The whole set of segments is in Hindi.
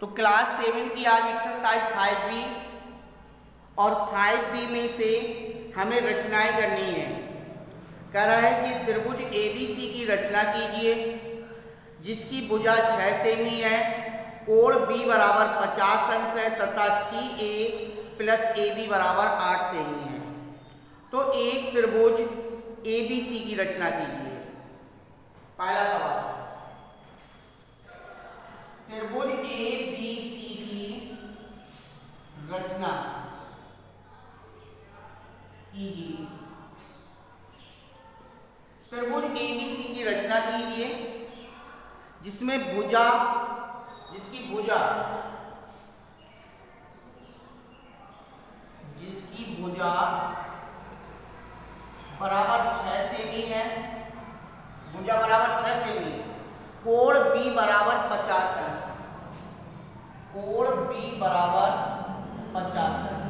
तो क्लास 7 की आज एक्सरसाइज 5B और 5B में से हमें रचनाएं करनी है। कह रहा है कि त्रिभुज ABC की रचना कीजिए जिसकी भुजा 6 सेमी है, कोण B बराबर 50 अंश है तथा CA प्लस AB बराबर 8 सेमी है। तो एक त्रिभुज ABC की रचना कीजिए। पहला सवाल, त्रिभुज ABC की रचना कीजिए। त्रिभुज ABC की रचना कीजिए जिसकी भुजा बराबर 6 सेमी है, भुजा बराबर 6 सेमी, कोण B बराबर 50 अंश, कोण B बराबर 50 अंश।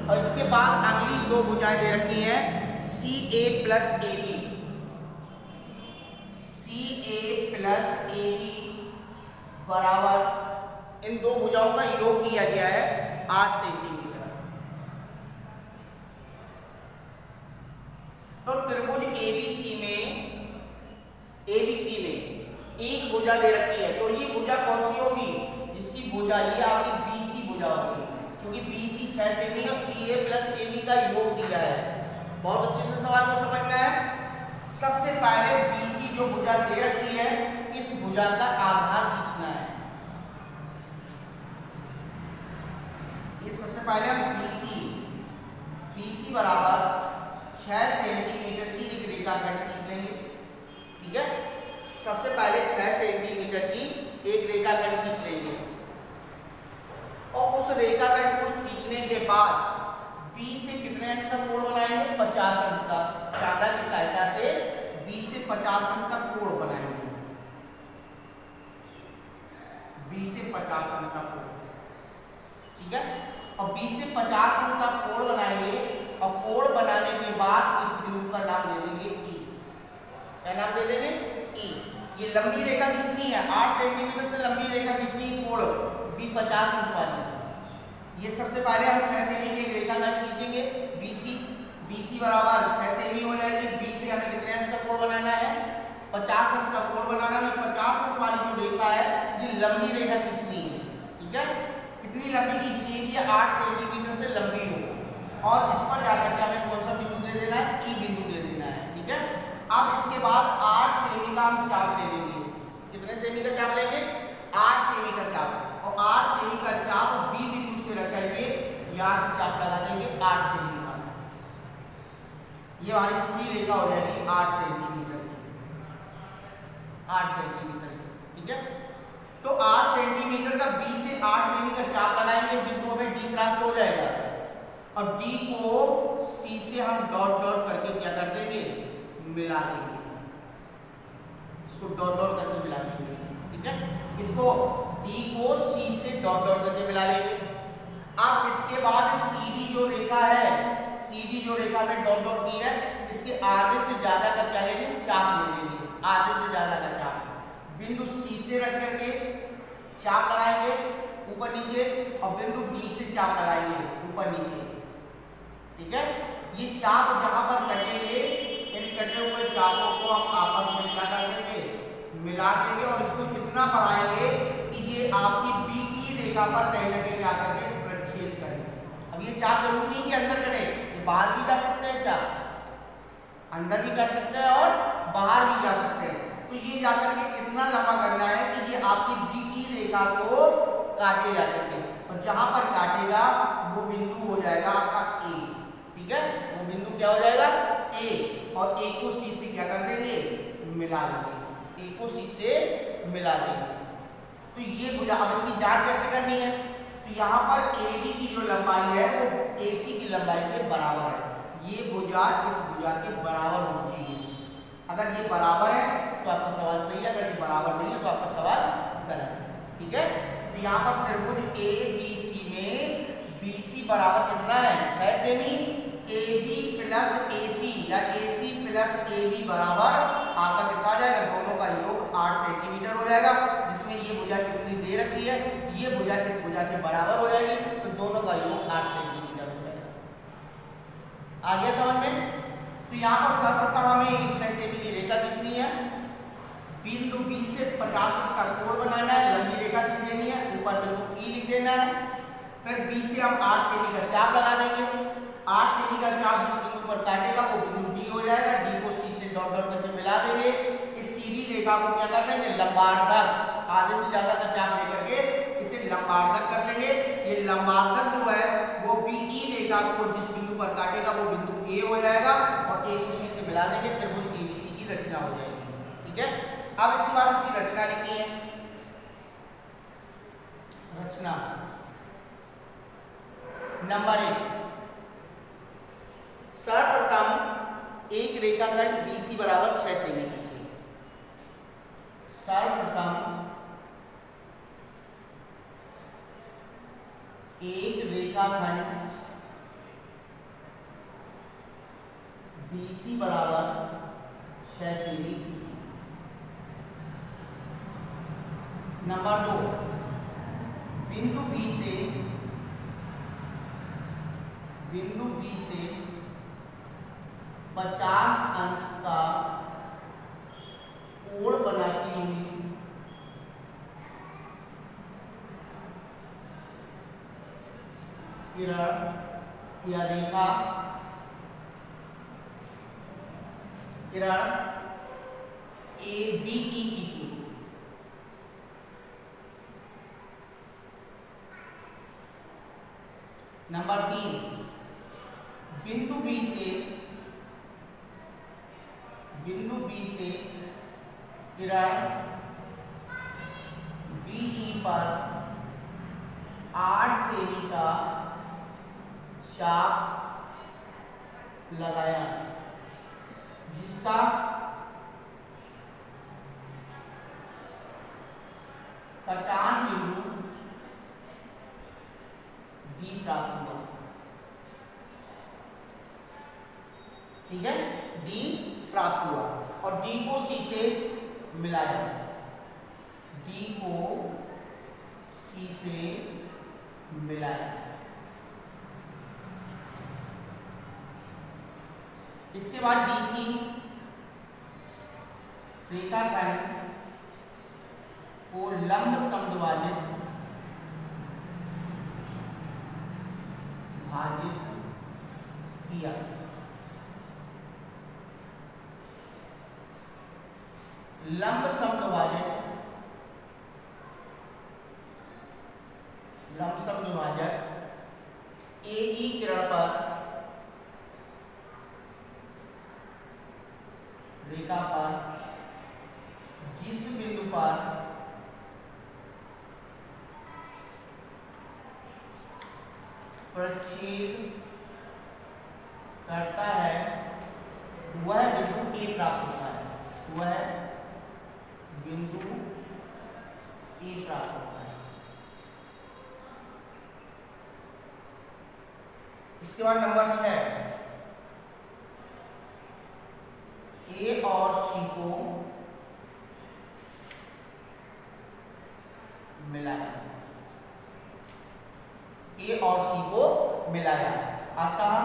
और इसके बाद अगली दो भुजाएं दे रखी हैं CA plus AB, CA plus AB बराबर, इन दो भुजाओं का योग किया गया है 8 सेंटीमीटर। तो त्रिभुज ABC में एक भुजा दे रखी है, तो ये भुजा कौन सी होगी? जिसकी भुजा ये आपकी BC भुजा होगी, क्योंकि BC 6 सेमी और CA प्लस AB का योग दिया है। बहुत अच्छे से सवाल को समझना है। सबसे पहले BC जो भुजा दे रखी है इस भुजा का आधार खींचना है। ये सबसे पहले हम BC बराबर 6 सेंटीमीटर की एक रेखाखंड खींच लेंगे। ठीक है, सबसे पहले 6 सेंटीमीटर की एक रेखाखंड खींच लेंगे और उस रेखाखंड को खींचने के बाद B से कितने अंश का कोण बनाएंगे? 50 अंश का। चांदा की सहायता से B से 50 अंश का कोण बनाएंगे, B से 50 अंश का कोण। ठीक है, और B से 50 अंश का कोण बनाएंगे और कोण बनाने के बाद इस बिंदु का नाम दे देंगे E। क्या नाम दे देंगे? E। ये लंबी रेखा खींचनी है, 8 सेंटीमीटर से लंबी रेखा खींचनी है, कोण B 50 अंश वाली। ये सबसे पहले हम 6 सेमी की एक रेखाखंड खींचेंगे। BC बराबर 6 सेमी हो जाएगी। B से हमें कितने अंश का कोण बनाना है? 50 अंश का कोण बनाना है। 50 अंश वाली जो रेखा है ये लंबी रेखा खींचनी है। ठीक है, कितनी लंबी खींचनी है? ये 8 सेंटीमीटर से लंबी हो और इस पर जाकर के हमें कौन सा बिंदु दे देना है? E बिंदु दे देना है। ठीक है, अब इसके बाद 8 सेमी का हम चाप ले लेंगे। कितने सेमी का चाप लेंगे? 8 सेमी का चाप। और 8 सेमी का चाप B बिंदु से रख करके यहाँ से चाप लगा देंगे 8 सेमी का। ये हमारी पूरी रेखा हो जाएगी 8 सेंटीमीटर की, 8 सेंटीमीटर की। ठीक है, तो 8 सेंटीमीटर का B से 8 सेमी का चाप लगाएंगे, बिंदु हमें D प्राप्त हो जाएगा और D को C से हम डॉट डॉट करके क्या कर देंगे? मिला देंगे। इसको डॉट डॉट करके मिला देंगे। ठीक है, इसको D को C से डॉट डॉट करके मिला लेंगे। अब इसके बाद CD जो रेखा है, CD जो रेखा में डॉट डॉट की है, इसके आधे से ज्यादा का क्या लेंगे? चाप ले लेंगे, आधे से ज्यादा का चाप। बिंदु C से रख करके चाप लगाएंगे ऊपर नीचे और बिंदु D से चाप लगाएंगे ऊपर नीचे। ठीक है, ये चाप जहां पर कटेंगे, इन कटे हुए चापों को हम आपस में क्या कर देंगे? मिला देंगे और इसको इतना बढ़ाएंगे कि ये आपकी BE रेखा पर कहीं ना कहीं आकर के प्रच्छेद करें। अब ये चाप जरूरी नहीं कि अंदर कटे, ये बाहर भी जा सकते हैं, चाप अंदर भी कर सकते हैं और बाहर भी जा सकते हैं। तो ये जाकर के इतना लंबा करना है कि ये आपकी BE रेखा को काटे जाकर के, और जहां पर काटेगा वो बिंदु हो जाएगा आपका A। ठीक है, वो बिंदु क्या हो जाएगा? A। और A को C से क्या कर देंगे? मिला देंगे, A को C से मिला देंगे। तो ये भुजा, अब इसकी जांच कैसे करनी है? तो यहाँ पर AD की जो लंबाई है वो AC की लंबाई के बराबर है। ये भुजा इस भुजा के बराबर होनी चाहिए। अगर ये बराबर है तो आपका सवाल सही है, अगर ये बराबर नहीं है तो आपका सवाल गलत है। ठीक है, तो यहाँ पर त्रिभुज ABC में BC बराबर कितना है? 6 सेमी, AB प्लस AC या AC प्लस AB बराबर आपका कितना आ जाएगा? दोनों का योग 8 सेंटीमीटर हो जाएगा, जिसमें ये भुजा कितनी दे रखी है, ये भुजा इस भुजा के बराबर हो जाएगी, तो दोनों का योग 8 सेंटीमीटर हो जाएगा। आगे समझ में? तो यहाँ पर सर्वप्रथम हमें एक 6 सेमी की रेखा खींचनी है, बिंदु बी से 50 अंश का कोण बनाना है, लंबी रेखा खींच देनी है, ऊपर बिंदु ई लिख देना है, फिर बी से हम 8 सेमी का चाप लगा देंगे। 8 सेमी का चाप जिस बिंदु पर काटेगा वो बिंदु डी हो जाएगा, डी को सी से डॉट डॉट करके मिला देंगे। इस सीधी रेखा को क्या कर देंगे, लंबार्धक, आधे से ज्यादा का चाप लेकर के इसे लंबार्धक कर देंगे। ये लंबार्धक जो है वो बीई रेखा को जिस बिंदु पर काटेगा वो बिंदु ए हो जाएगा, और ए को सी से मिला देंगे, त्रिभुज एबीसी की रचना हो जाएगी। ठीक है, अब इसके बाद इसकी रचना लिखनी है। रचना नंबर 1, सर्वप्रथम एक रेखाखंड BC बराबर 6 सेमी खींचिए। सर्वप्रथम एक रेखाखंड BC बराबर 6 सेमी खींचिए। नंबर 2, बिंदु B से 50 अंश का कोण बनाती हुई किरण या रेखा ABE कीजिए। नंबर 3, बिंदु B से किरण BE पर 8 सेमी का चाप लगाया, जिसका कटान बिंदु D प्राप्त हुआ। ठीक है, D प्राप्त हुआ, और D को C से मिलाया, D को C से मिलाया। इसके बाद DC रेखाखंड को लंब समद्विभाजित किया। लंब समद्विभाजक AE किरण पर रेखा पर जिस बिंदु पर प्रच्छेद करता है वह बिंदु A प्राप्त होता है, वह बिंदु A प्राप्त होता है। इसके बाद नंबर 6, A और C को मिलाया, A और C को मिलाया, अतः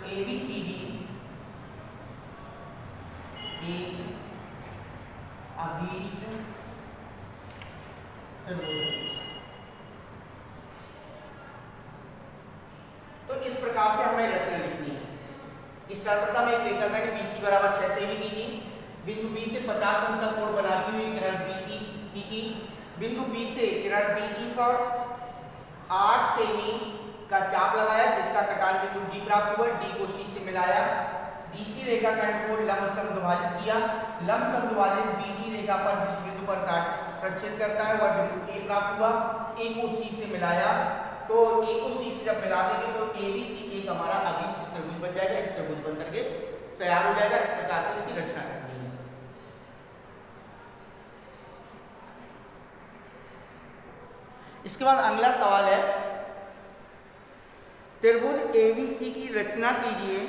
ABCD एक अभीष्ट त्रिभुज। तो इस प्रकार से हमें रचना लिखनी है। इस सर्वप्रथम एक रेखाखंड BC बराबर 6 सेमी कीजिए, बिंदु B से 50 अंश का कोण बनाती हुई किरण BE कीजिए। बिंदु B से किरण BE पर 8 सेमी का चाप लगाया, जिसका कटान बिंदु D प्राप्त हुआ, D को C से मिलाया। DC रेखाखंड को लंब समद्विभाजित किया। लंब समद्विभाजित BD रेखा पर जिस बिंदु पर प्रच्छेद करता है वह बिंदु A प्राप्त हुआ, A को C से मिलाया। तो A को C से जब मिला देंगे तो ABC एक हमारा अभीष्ट त्रिभुज बन जाएगा, एक त्रिभुज बन करके तैयार हो जाएगा। इस प्रकार से इसकी रचना करनी है। इसके बाद अगला सवाल है, त्रिभुज ABC की रचना कीजिए।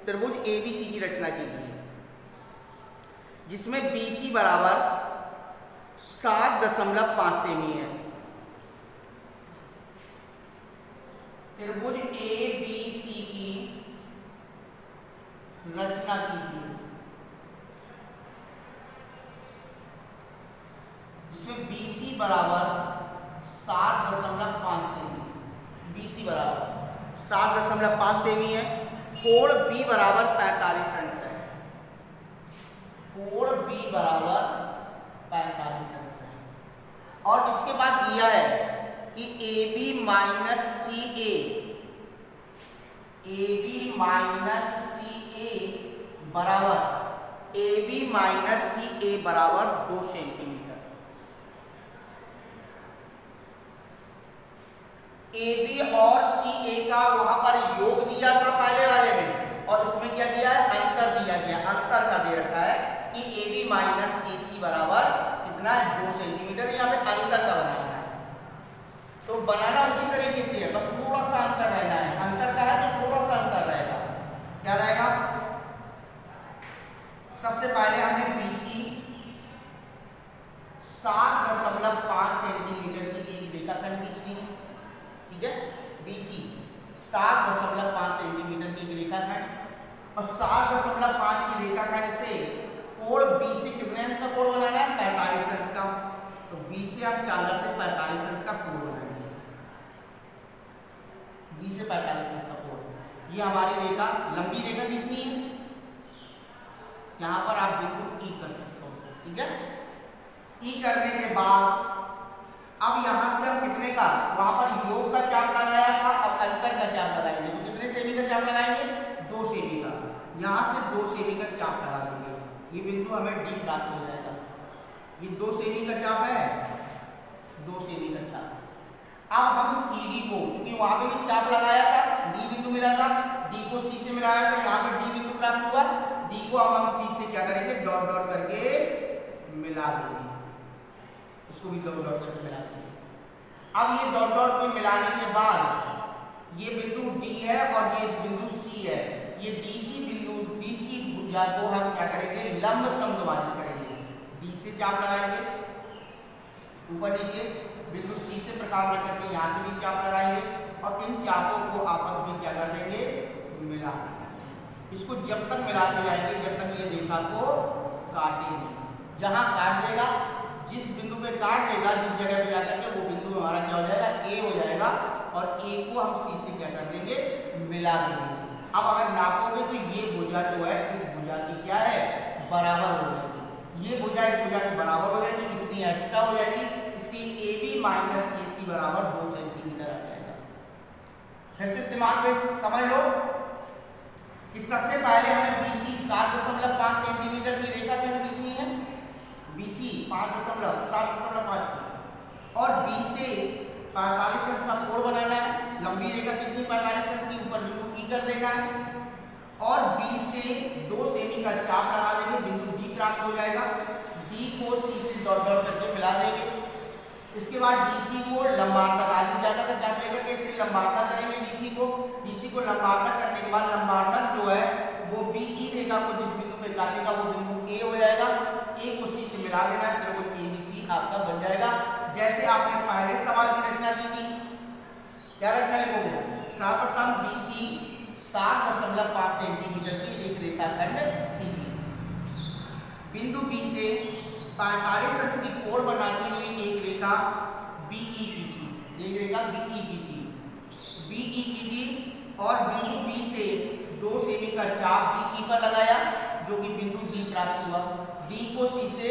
त्रिभुज ABC की रचना कीजिए जिसमें BC बराबर 5.5 सेमी है। त्रिभुज ए बी सी की रचना कीजिए जिसमें BC बराबर 7.5 सेमी, BC बराबर 7.5 सेमी है। कोण B बराबर 45 अंश है, कोण B बराबर 45 अंश है। और इसके बाद दिया है कि AB minus CA, AB minus CA बराबर AB माइनस CA बराबर 2 सेंटीमीटर। AB और CA का वहां पर योग दिया था पहले वाले में, और इसमें क्या दिया है, अंतर दिया गया। अंतर का दे रखा है कि AB माइनस AC बराबर कितना है, 2 सेंटीमीटर। यहाँ पे अंतर का बनाना है, तो बनाना उसी तरीके से है, बस थोड़ा सा अंतर रहना है। अंतर का है तो थोड़ा सा अंतर रहेगा। क्या रहेगा, सबसे पहले हमने BC 7.5 सेंटीमीटर की एक रेखाखंड खींचनी है, ठीक है। BC 7.5 सेंटीमीटर की रेखाखंड, और 7.5 की रेखाखंड से कोण BC कितने अंश का कोण बनाना है, 45 अंश का। तो B से आप 4 से 45 अंश का कोण बनाएंगे, B से 45 अंश का कोण। ये हमारी रेखा, लंबी रेखा खींचनी है। यहां पर आप बिंदु E कर सकते हो, ठीक है। E करने के बाद अब यहां से हम कितने का, वहां पर योग का चाप लगाया था, अब अंतर का चाप लगाएंगे। तो कितने सेमी का चाप लगाएंगे, 2 सेमी का। यहां से 2 सेमी का चाप लगा देंगे, ये बिंदु हमें D प्राप्त हो जाएगा। ये 2 सेमी का चाप है, 2 सेमी का चाप। अब हम CD को, क्योंकि वहां पे भी चाप लगाया था, D बिंदु मिला था, D को C से मिलाया था, यहाँ पे D बिंदु प्राप्त हुआ। D को अब हम C से क्या करेंगे, डॉट डॉट करके मिला देंगे, इसको भी डॉट डॉट करके मिला देंगे। अब ये डॉट डॉट पे मिलाने के बाद ये बिंदु D है और ये बिंदु C है, ये DC बिंदु, DC भुजा को हम क्या करेंगे, लंब समद्विभाजित करेंगे। D से चाप लगाएंगे ऊपर नीचे, बिंदु C से प्रकार करके यहाँ से भी चाप लगाएंगे, और इन चापों को आपस में क्या कर देंगे, मिला देंगे। इसको जब तक मिलाते जाएंगे जब तक ये रेखा को काटेंगे। जहां काट देगा, जिस बिंदु पे काट देगा, जिस जगह पे जाकर के, वो बिंदु हमारा क्या हो जाएगा, A हो जाएगा, और A को हम C से क्या कर देंगे, मिला देंगे। अब अगर नापोगे तो ये भुजा जो है इस भुजा की क्या है, बराबर हो जाएगी। ये भुजा इस भुजा की बराबर हो जाएगी, इतनी एक्स्ट्रा हो जाएगी, इसलिए AB माइनस AC बराबर 2 सेंटीमीटर आ जाएगा। फिर से दिमाग में समझ लो कि सबसे पहले हमें BC 7.5 सेंटीमीटर की रेखाखंड खींचनी है, BC 7.5 की, और B से 45 अंश का कोण बनाना है। लंबी रेखा कितनी, 45 अंश की, ऊपर बिंदु E कर देना है, और B से 2 सेमी का चाप लगा देंगे, बिंदु D प्राप्त हो जाएगा। D को C से डॉट डॉट करके मिला देंगे। इसके बाद DC को लंबार्धक, आधी ज्यादा का चाप लेकर के इससे लंबार्धक करेंगे DC को लंबार्धक करने के बाद लंबार्धक जो है वो BE रेखा को जिस बिंदु पे काटेगा वो बिंदु A हो जाएगा। A को C से मिला देना है, त्रिभुज ABC आपका बन जाएगा। जैसे आपने पहले सवाल की रचना की थी, क्या रचना लिखोगे, सर्वप्रथम BC 7.5 सेंटीमीटर की एक रेखाखंड खींचिए, बिंदु B से 45 अंश की कोण बनाती हुई एक रेखा BE खींची, एक रेखा BE खींची, और बिंदु B से 2 सेमी का चाप BE पर लगाया, जो कि बिंदु D प्राप्त हुआ। D को C से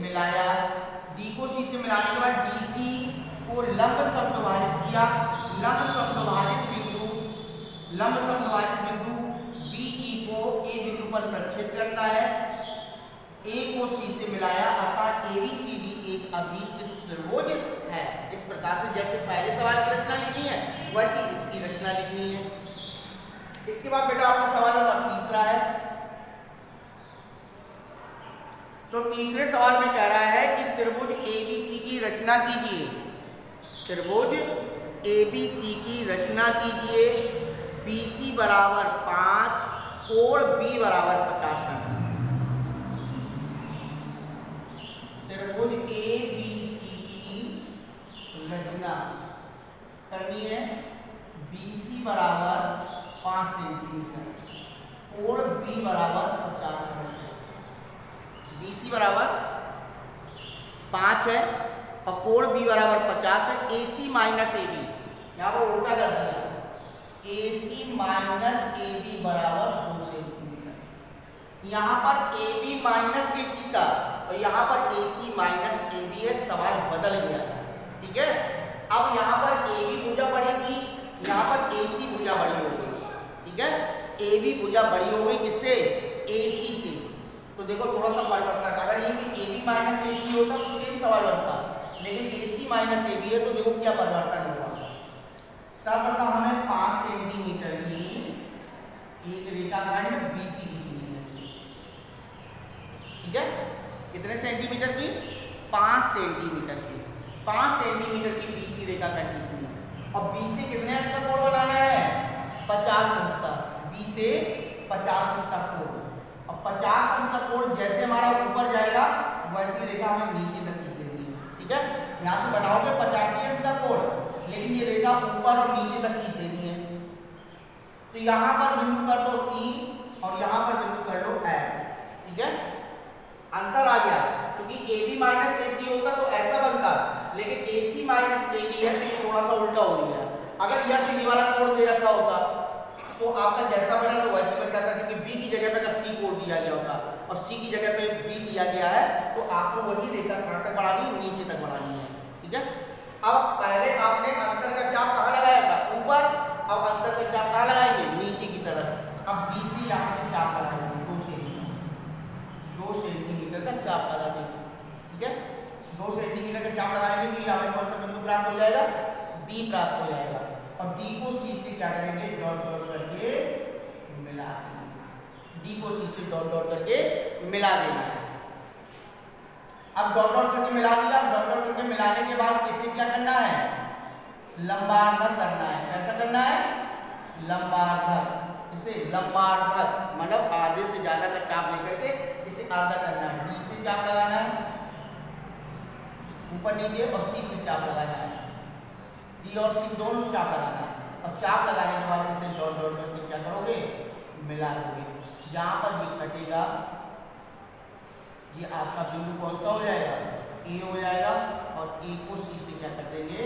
मिलाया, D को C से मिलाने के बाद DC को लंब समद्विभाजित किया। लंब समद्विभाजित बिंदु BE को A बिंदु पर प्रक्षेप करता है, A को C से मिलाया, अर्थात ABCD एक अभीष्ट त्रिभुज है। इस प्रकार से जैसे पहले सवाल की रचना लिखनी है वैसी इसकी रचना लिखनी है। इसके बाद बेटा आपका सवाल नंबर तीसरा है। तो तीसरे सवाल में कह रहा है कि त्रिभुज ABC की रचना कीजिए, त्रिभुज ABC की रचना कीजिए, BC बराबर 5, कोण B बराबर 50 अंश। त्रिभुज ABC BC बराबर 5 है और कोण B बराबर 50 है। AC माइनस AB, यहाँ पर उल्टा कर दिया, AC माइनस AB बराबर 2 सेंटीमीटर। यहाँ पर AB माइनस AC था और यहाँ पर AC माइनस AB है, सवाल बदल गया। ठीक है, अब यहाँ पर AB भुजा बड़ी थी, यहाँ पर AC भुजा बड़ी हो गई। ठीक है, AB भुजा बड़ी हो गई किससे? AC से। तो देखो थोड़ा सा परिवर्तन, अगर ये AB माइनस AC होता तो सेम सवाल बनता, लेकिन AC माइनस AB है तो देखो क्या परिवर्तन होगा। सर्वप्रथम हमें 5 सेंटीमीटर की एक रेखाखंड BC खींचनी है। ठीक है, कितने सेंटीमीटर की? 5 सेंटीमीटर की, 5 सेंटीमीटर की BC रेखाखंड खींचनी है। और B से कितने अंश का कोण बनाना है? 50 अंश का। B से 50 अंश का कोण, और 50 अंश का कोण जैसे हमारा ऊपर जाएगा वैसी रेखा हमें नीचे तक खींच देनी है। ठीक है, यहाँ से बनाओगे 85 अंश का कोण, लेकिन ये रेखा ऊपर और नीचे तक खींच देनी है। तो यहाँ पर बिंदु कर दो E और यहाँ पर बिंदु कर दो F। ठीक है, अंतर आ गया, क्योंकि AB माइनस AC होगा तो ऐसा बनता, लेकिन AC माइनस AB है तो ये थोड़ा सा उल्टा हो गया। अगर यह चीनी वाला कोण दे रखा होता तो आपका जैसा बना तो वैसे बन जाता, क्योंकि B की जगह पे अगर C कोण दिया गया होता और C की जगह पे B दिया गया है तो आपको वही रेखा कहाँ तक बढ़ानी है? नीचे तक बढ़ानी है। ठीक है, अब पहले आपने अंतर का चाप कहाँ लगाया था? ऊपर। अब अंतर का चाप कहाँ लगाएंगे? नीचे की तरफ। अब BC यहाँ से चाप लगाएंगे 2 सेंटीमीटर का चाप लगा देंगे। ठीक है, 2 सेंटीमीटर का चाप लगाएंगे तो यहाँ पर कौन सा बिंदु प्राप्त हो जाएगा? D प्राप्त हो जाएगा। और D को C से क्या करेंगे? डॉट डॉट करके मिला देंगे। D को C से डॉट डॉट करके मिला देना है। अब डॉट डॉट करके मिला दिया, डॉट डॉट करके मिलाने के बाद इसे क्या करना है? लंबार्धक करना है। कैसा करना है? लंबार्धक। इसे लंबार्धक मतलब आधे से ज्यादा का चाप लेकर के इसे आधा करना है। D से चाप लगाना है ऊपर नीचे और C से चाप लगाना है। D और C दोनों से चाप लगाना है और चाप लगाने के बाद इसे डॉट डॉट करके क्या करोगे? मिला दोगे। जहां पर ये कटेगा ये आपका बिंदु कौन सा हो जाएगा? A हो जाएगा और A को C से क्या कर देंगे?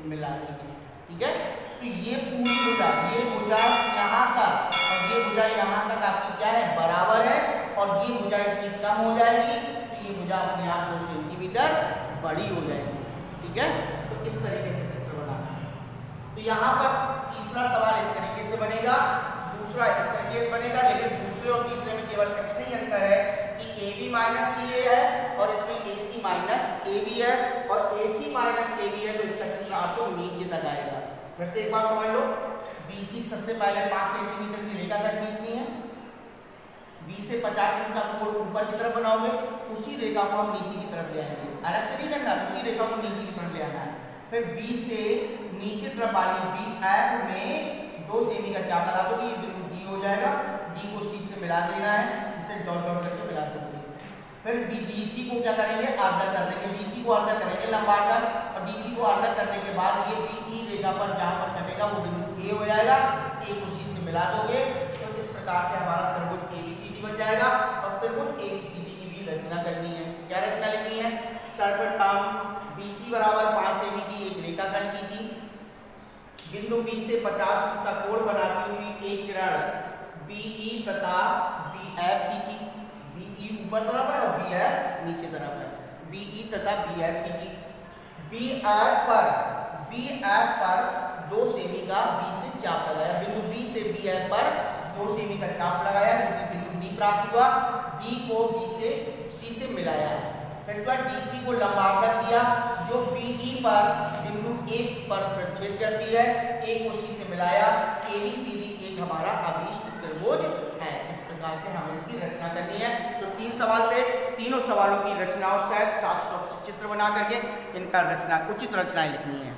मिला देंगे। ठीक है, तो ये पूरी भुजा, ये भुजा यहाँ तक और ये भुजा यहाँ तक आपकी क्या है? बराबर है। और ये भुजा इतनी कम हो जाएगी तो ये भुजा अपने आप 2 सेंटीमीटर बड़ी हो जाएगी। ठीक है, तो इस तरीके से चित्र बनाना है। तो यहाँ पर तीसरा सवाल इस तरीके से बनेगा, दूसरा इस तरीके से बनेगा, लेकिन दूसरे और तीसरे में केवल इतना ही अंतर है कि AB माइनस CA है और इसमें AC माइनस AB है, और AC माइनस AB है तो इसका चित्र आपको नीचे तक आएगा। फिर से एक बार समझ लो, BC सबसे पहले 5 सेंटीमीटर की रेखाखंड खींचनी है। B से 50 अंश का कोण ऊपर की तरफ बनाओगे, उसी रेखा को हम नीचे की तरफ ले आएंगे। अलग से नहीं करना, उसी रेखा को नीचे की तरफ ले आना है। फिर B से नीचे तरफ वाली BF में 2 सेमी का चाप लगा दोगे, ये बिंदु D हो जाएगा। D को C से मिला देना है, इसे डॉट डॉट करके मिला दोगे। फिर DC को क्या करेंगे? आधा कर देंगे। DC को आधा करेंगे लंबार्धक, और DC को आधा करने के बाद ये BE रेखा पर जहां पर कटेगा वो बिंदु A हो जाएगा। A को C से मिला दोगे तो इस प्रकार से हमारा त्रिभुज ABCD बन जाएगा। और त्रिभुज ABCD की भी रचना करनी है। क्या रचना लिखनी है? सर्वप्रथम BC बराबर 5 सेमी की एक रेखाखंड खींची, बिंदु B से 50 अंश का कोण बनाती हुई एक किरण BE तथा BF खींची। BE ऊपर तरफ है और BF नीचे तरफ है। BE तथा BF खींची। BF पर 2 सेमी का B से चाप लगाया। बिंदु B से BF पर 2 सेमी का चाप लगाया, क्योंकि बिंदु D प्राप्त हुआ। D को B से C से मिलाया। इसके बाद DC को लंबार्धक किया जो BE पर बिंदु A पर प्रतिच्छेद करती है। A को C से मिलाया। ABCD एक हमारा अभीष्ट त्रिभुज है। इस प्रकार से हमें इसकी रचना करनी है। तो 3 सवाल थे, तीनों सवालों की रचनाओं से साफ चित्र बना करके इनका रचना उचित रचनाएं लिखनी है।